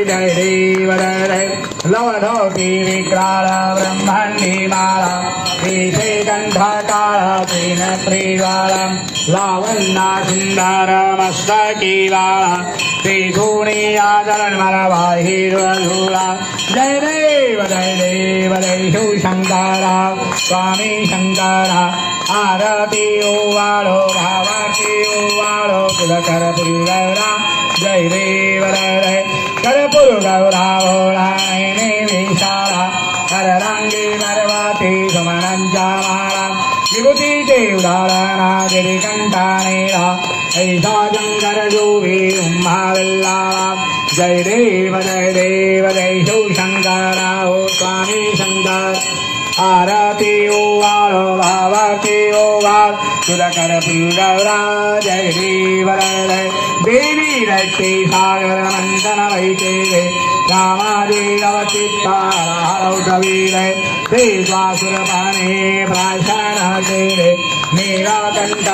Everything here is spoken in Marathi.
जय देव जय देव लवधोती विक्राळ ब्रह्मांडी माळा पीठे कंठकाळ तीन प्रिवाळं लावण्या सुंदर मस्तकी वाळा त्रिधुनी आदरण मरवा हिरवधुळा जय देव जय शिवशंकरा स्वामी शंकरा आरती ओवाळो भावाती ओवाळो तुलकर पुरगौरा जय देव जय करपुर गौरा भोळा नैने विशाला कररांगी मरवाती सुमनांच्या माळा विभूतीचे उदाहरणा गिरिकंठानेला ऐसा शंकर जोवी उम्हाविल्लाला जय देव जय शिवशंकरा हो स्वामी शंकर आरती ओवाळो भावाती ओवाळ तुलकर पुरगौरा जय देव जय देवी रट्टी सागर मंथन वैके रामादी गवचित्तारौटवीरे ते स्वासुरपाणे प्राशन केले नीलकंठ